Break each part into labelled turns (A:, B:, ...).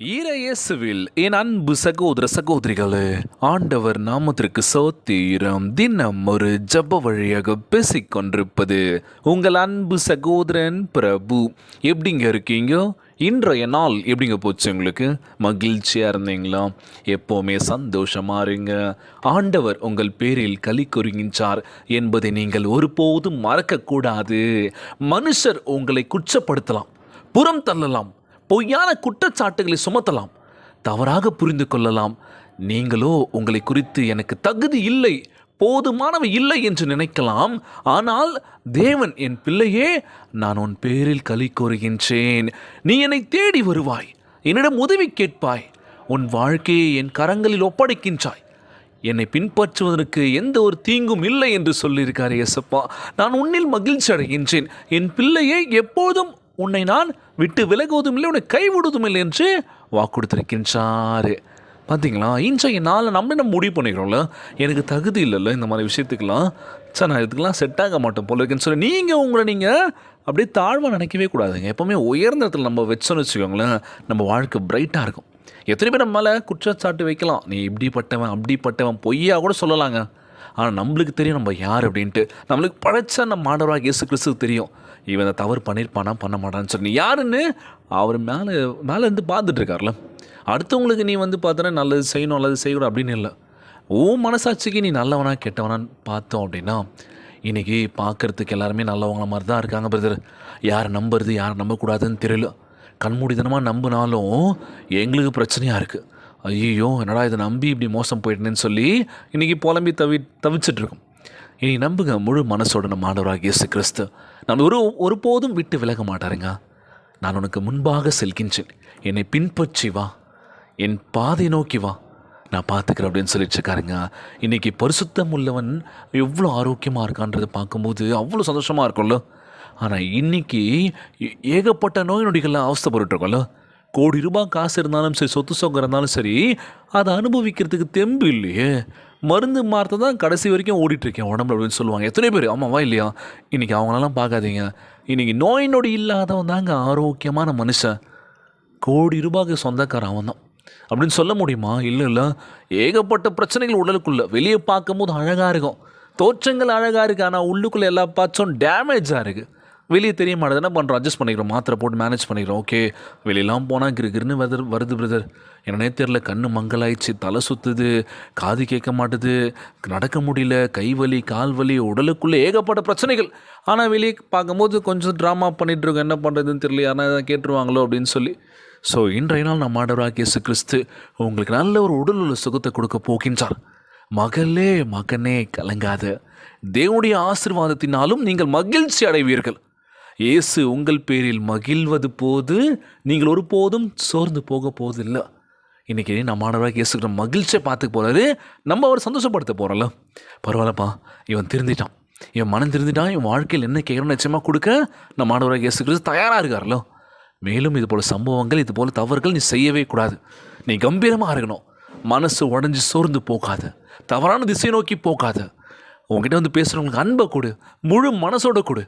A: இயேசுவில் என் அன்பு சகோதர சகோதரிகளே, ஆண்டவர் நாமத்திற்கு சோத்திரம். தினம் ஒரு ஜப வழியாக பேசிக் கொண்டிருப்பது உங்கள் அன்பு சகோதரன் பிரபு. எப்படிங்க இருக்கீங்க? இன்றைய நாள் எப்படிங்க போச்சு? உங்களுக்கு மகிழ்ச்சியாக இருந்தீங்களா? எப்போவுமே சந்தோஷமாக இருங்க. ஆண்டவர் உங்கள் பேரில் களி கூறுகின்றார் என்பதை நீங்கள் ஒருபோதும் மறக்கக்கூடாது. மனுஷர் உங்களை குற்றப்படுத்தலாம், புறம் தள்ளலாம், பொய்யான குற்றச்சாட்டுகளை சுமத்தலாம், தவறாக புரிந்து கொள்ளலாம். நீங்களோ உங்களை குறித்து எனக்கு தகுதி இல்லை, போதுமானவை இல்லை என்று நினைக்கலாம். ஆனால் தேவன், என் பிள்ளையே, நான் உன் பேரில் களி கூறுகின்றேன். நீ என்னை தேடி வருவாய், என்னிடம் உதவி கேட்பாய், உன் வாழ்க்கையை என் கரங்களில் ஒப்படைக்கின்றாய். என்னை பின்பற்றுவதற்கு எந்த ஒரு தீங்கும் இல்லை என்று சொல்லியிருக்கார் இயேசப்பா. நான் உன்னில் மகிழ்ச்சி அடைகின்றேன். என் பிள்ளையை எப்போதும் உன்னை நான் விட்டு விலகுவதும் இல்லை, உன்னை கைவிடுவதும் இல்லை என்று வாக்குறுத்திருக்கின்றார். பார்த்தீங்களா? இன்றைய நாளில் நம்ம முடிவு பண்ணிக்கிறோம்ல, எனக்கு தகுதி இல்லைல்ல இந்த மாதிரி விஷயத்துக்கெல்லாம், சார் நான் இதுக்கெல்லாம் செட் ஆக மாட்டேன் போல இருக்குன்னு சொல்லி நீங்கள் அப்படியே தாழ்வாக நினைக்கவே கூடாதுங்க. எப்போவுமே உயர்ந்த இடத்துல நம்ம வச்சோன்னு வச்சுக்கோங்களேன், நம்ம வாழ்க்கை பிரைட்டாக இருக்கும். எத்தனை பேர் நம்ம மேலே குற்றச்சாட்டு வைக்கலாம், நீ இப்படிப்பட்டவன் அப்படிப்பட்டவன், பொய்யா கூட சொல்லலாங்க. ஆனால் நம்மளுக்கு தெரியும் நம்ம யார் அப்படின்ட்டு. நம்மளுக்கு படைச்ச நம்ம ஆண்டவராக இயேசு கிறிஸ்துவுக்கு தெரியும், இவன் அந்த தவறு பண்ணியிருப்பானா பண்ண மாட்டான்னு சொல்லி. யாருன்னு அவர் மேலே இருந்து பார்த்துட்ருக்கார்ல. அடுத்தவங்களுக்கு நீ பார்த்தோன்னா நல்லது செய்யணும் நல்லது செய்யணும் அப்படின்னு இல்லை. மனசாட்சிக்கு நீ நல்லவனா கெட்டவனான்னு பார்த்தோம் அப்படின்னா, இன்றைக்கி பார்க்குறதுக்கு எல்லாருமே நல்லவங்கள மாதிரி தான் இருக்காங்க பிரதர். யாரை நம்புறது யாரை நம்பக்கூடாதுன்னு தெரியல. கண்மூடித்தனமாக நம்பினாலும் எங்களுக்கு பிரச்சனையாக இருக்குது. ஐயோ என்னடா இதை நம்பி இப்படி மோசம் போயிட்டேன்னு சொல்லி இன்றைக்கி புலம்பி தவிச்சிட்ருக்கோம். இனி நம்புங்க, முழு மனசோட நம்ம ஆண்டவராகிய இயேசு கிறிஸ்து நம்ம ஒருபோதும் விட்டு விலக மாட்டாருங்க. நான் உனக்கு முன்பாக செல்கின்றேன், என்னை பின்பற்றி வா, என் பாதை நோக்கி வா, நான் பார்த்துக்கிறேன் அப்படின்னு சொல்லிட்டு இருக்காருங்க. இன்றைக்கி பரிசுத்தம் உள்ளவன் எவ்வளோ ஆரோக்கியமாக இருக்கான்றது பார்க்கும்போது அவ்வளோ சந்தோஷமாக இருக்கும்ல. ஆனால் இன்றைக்கி ஏகப்பட்ட நோய் நொடிகள்லாம் அவஸ்தைப்பட்டுருக்கோம்ல. கோடி ரூபாய் காசு இருந்தாலும் சரி, சொத்து சொகம் இருந்தாலும் சரி, அதை அனுபவிக்கிறதுக்கு தெம்பு இல்லையே. மருந்து மாற்ற தான் கடைசி வரைக்கும் ஓடிட்டுருக்கேன் உடம்புல அப்படின்னு சொல்லுவாங்க. எத்தனை பேர் ஆமாவா இல்லையா? இன்றைக்கி அவங்களெல்லாம் பார்க்காதீங்க. இன்றைக்கி நோய் நொடி இல்லாதவன் தாங்க ஆரோக்கியமான மனுஷன். கோடி ரூபாய்க்கு சொந்தக்காரன் அவன் தான் அப்படின்னு சொல்ல முடியுமா? இல்லை. ஏகப்பட்ட பிரச்சனைகள் உடலுக்குள்ளே. வெளியே பார்க்கும்போது அழகாக இருக்கும், தோற்றங்கள் அழகாக இருக்குது, ஆனால் உள்ளுக்குள்ளே எல்லா பார்ட்ஸும் டேமேஜாக இருக்குது. வெளியே தெரிய மாட்டேது. என்ன பண்ணுறோம்? அட்ஜஸ்ட் பண்ணிக்கிறோம், மாத்திரை போட்டு மேனேஜ் பண்ணிக்கிறோம். ஓகே, வெளியெல்லாம் போனால் கிருன்னு வருது பிரதர், என்னன்னே தெரில, கண்ணு மங்கலாயிடுச்சு, தலை சுற்றுது, காது கேட்க மாட்டுது, நடக்க முடியல, கை வலி கால் வலி, உடலுக்குள்ளே ஏகப்பட்ட பிரச்சனைகள். ஆனால் வெளியே பார்க்கும்போது கொஞ்சம் ட்ராமா பண்ணிகிட்ருக்கோம், என்ன பண்ணுறதுன்னு தெரியல, ஆனால் எதாவது கேட்டுருவாங்களோ அப்படின்னு சொல்லி. ஸோ இன்றைய நாள் நம்ம ஆண்டவராகிய இயேசு கிறிஸ்து உங்களுக்கு நல்ல ஒரு உடல் உள்ள சுகத்தை கொடுக்க போகின்றார். மகளே மகனே கலங்காத, தேவனுடைய ஆசீர்வாதத்தினாலும் நீங்கள் மகிழ்ச்சி அடைவீர்கள். இயேசு உங்கள் பேரில் மகிழ்வது போது நீங்கள் ஒருபோதும் சோர்ந்து போக போவதில்லை. இன்றைக்கி நம்ம ஆண்டவராக இயேசுக்கிற மகிழ்ச்சியை பார்த்துக்க போகிறாரு, நம்ம அவர் சந்தோஷப்படுத்த போகிறோம்ல. பரவாயில்லப்பா, இவன் திருந்திட்டான், இவன் மனம் திருந்திட்டான், இவன் வாழ்க்கையில் என்ன கேட்கணும்னு நிச்சயமாக கொடுக்க நம்ம ஆண்டவராக இயேசு கிறிஸ்து தயாராக இருக்காரല്ലോ. மேலும் இது போல் சம்பவங்கள், இது போல் தவறுகள் நீ செய்யவே கூடாது. நீ கம்பீரமாக இருக்கணும், மனசு உடஞ்சி சோர்ந்து போகாத, தவறான திசை நோக்கி போகாத. உங்ககிட்ட பேசுகிறவங்களுக்கு அன்பை கொடு, முழு மனசோட கொடு.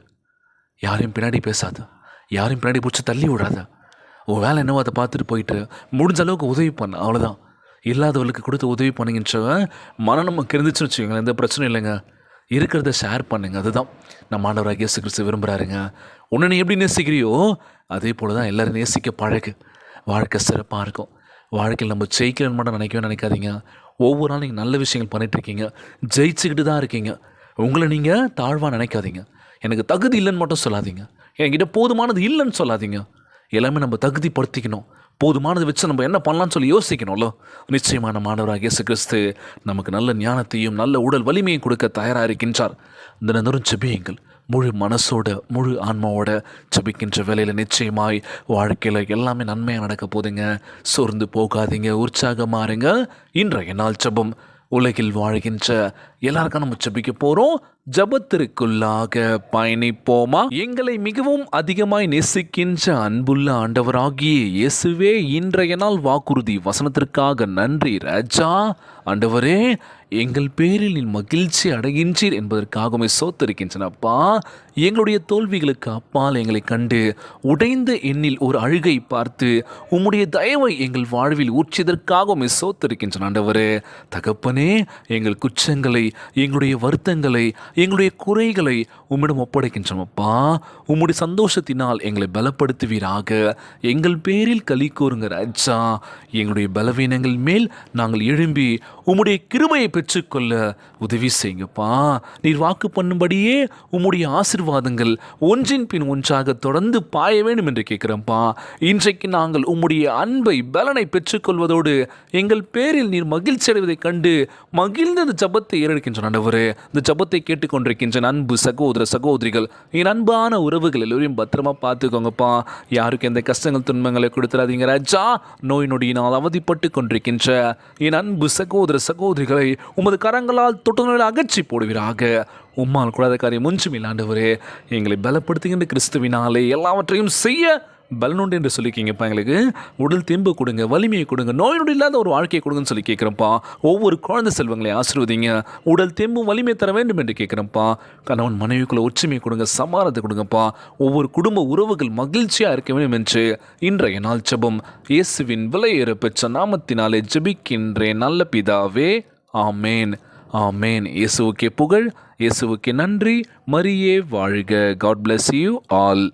A: யாரையும் பின்னாடி பேசாத, யாரையும் பின்னாடி பிடிச்சி தள்ளி விடாத. உன் வேலை என்னவோ அதை பார்த்துட்டு போயிட்டு முடிஞ்ச அளவுக்கு உதவி பண்ண, அவ்வளோதான். இல்லாதவர்களுக்கு கொடுத்து உதவி பண்ணுங்கன்ற மனம் நமக்கு இருந்துச்சுன்னு வச்சுக்கோங்க, எந்த பிரச்சனையும் இல்லைங்க. இருக்கிறத ஷேர் பண்ணுங்க, அதுதான் நம்ம ஆண்டவராகிய இயேசு கிறிஸ்து விரும்புகிறாருங்க. உன்னை நீ எப்படி நேசிக்கிறியோ அதே போல் தான் எல்லோரும் நேசிக்க பழகு. வாழ்க்கை சிறப்பாக இருக்கும். வாழ்க்கையில் நம்ம ஜெயிக்கிறேன்னு மட்டும் நினைக்காதீங்க. ஒவ்வொரு நாளும் நீங்கள் நல்ல விஷயங்கள் பண்ணிகிட்ருக்கீங்க, ஜெயிச்சுக்கிட்டு தான் இருக்கீங்க. உங்களை நீங்கள் தாழ்வாக நினைக்காதீங்க. எனக்கு தகுதி இல்லைன்னு மட்டும் சொல்லாதீங்க, என்கிட்ட போதுமானது இல்லைன்னு சொல்லாதீங்க. எல்லாமே நம்ம தகுதிப்படுத்திக்கணும். போதுமானது வச்சு நம்ம என்ன பண்ணலான்னு சொல்லி யோசிக்கணும்ல. நிச்சயமான மாணவராக இயேசு கிறிஸ்து நமக்கு நல்ல ஞானத்தையும் நல்ல உடல் வலிமையும் கொடுக்க தயாராக இருக்கின்றார். தினந்தோறும் ஜெபியுங்கள், முழு மனசோட முழு ஆன்மாவோட ஜெபிக்கின்ற வேலையில் நிச்சயமாய் வாழ்க்கையில் எல்லாமே நன்மையாக நடக்க போதுங்க. சோர்ந்து போகாதீங்க, உற்சாகமாக இருங்க. இன்றைய நாள் ஜெபம். உலகில் வாழ்கின்ற எல்லாருக்கும் நம்ம ஜெபிக்க போகிறோம். ஜபத்திற்குள்ளாக பயணிப்போமா. எங்களை மிகவும் அதிகமாய் நேசிக்கின்ற அன்புள்ள ஆண்டவராகிய இயேசுவே, இன்றைய நாள் வாக்குறுதி வசனத்திற்காக நன்றி ராஜா. ஆண்டவரே, எங்கள் பேரில் நீ மகிழ்ச்சி அடைகின்றீர் என்பதற்காகவே சோத்தரிக்கின்றனப்பா. எங்களுடைய தோல்விகளுக்கு அப்பால் எங்களை கண்டு உடைந்த எண்ணில் ஒரு அழுகை பார்த்து உம்முடைய தயவை எங்கள் வாழ்வில் ஊற்றியதற்காகவே சோத்தரிக்கின்றன ஆண்டவரே. தகப்பனே, எங்கள் குற்றங்களை, எங்களுடைய வருத்தங்களை, எங்களுடைய குறைகளை உம்மிடம் ஒப்படைக்கின்றோமப்பா. உம்முடைய சந்தோஷத்தினால் எங்களை பலப்படுத்துவீராக. எங்கள் பேரில் களி கூறுங்க ராஜா. எங்களுடைய பலவீனங்கள் மேல் நாங்கள் எழும்பி உம்முடைய கிருபையை பெற்றுக்கொள்ள உதவி செய்யுங்கப்பா. நீர் வாக்கு பண்ணும்படியே உம்முடைய ஆசீர்வாதங்கள் ஒன்றின் பின் ஒன்றாக தொடர்ந்து பாய வேண்டும் என்று கேட்கிறோம்ப்பா. இன்றைக்கு நாங்கள் உம்முடைய அன்பை பலனை பெற்றுக்கொள்வதோடு எங்கள் பேரில் நீர் மகிழ்ச்சி அடைவதைக் கண்டு மகிழ்ந்த இந்த ஜபத்தை ஏறெடுக்கின்ற ஆண்டவரே. இந்த ஜபத்தை கேட்டுக்கொண்டிருக்கின்ற அன்பு சகோதர சகோதரிகள், என் அன்பான உறவுகள் எல்லோரையும் பத்திரமா பார்த்துக்கோங்கப்பா. யாருக்கு எந்த கஷ்டங்கள் துன்பங்களை கொடுத்துடாதீங்க ராஜா. நோய் நொடியினால் அவதிப்பட்டு கொண்டிருக்கின்ற என் அன்பு சகோதர சகோதரிகளை உமது கரங்களால் தொட்டு அகற்றி போடுவீராக. உம்மால் கூடாத காரியம் ஒன்றும் இல்லாண்டவரே. எங்களை பலப்படுத்துகின்ற கிறிஸ்துவினாலே எல்லாவற்றையும் செய்ய பலனுண்டு என்று சொல்லி கேங்கப்பா. எங்களுக்கு உடல் தெம்பு கொடுங்க, வலிமையை கொடுங்க, நோய் நொடி இல்லாத ஒரு வாழ்க்கையை கொடுங்கன்னு சொல்லி கேட்குறப்பா. ஒவ்வொரு குழந்தை செல்வங்களை ஆசீர்வதிங்க, உடல் தெம்பும் வலிமை தர வேண்டும் என்று கேட்குறப்பா. கணவன் மனைவிக்குள்ள ஒற்றுமையை கொடுங்க, சமாதானத்தை கொடுங்கப்பா. ஒவ்வொரு குடும்ப உறவுகள் மகிழ்ச்சியாக இருக்க வேண்டும் என்று இன்றைய நாள் ஜெபம் இயேசுவின் விலையேற பெற்ற நாமத்தினாலே ஜெபிக்கின்றேன் நல்ல பிதாவே. ஆமேன், ஆமேன். இயேசுவுக்கே புகழ், இயேசுவுக்கே நன்றி. மரியே வாழ்க. God bless you all.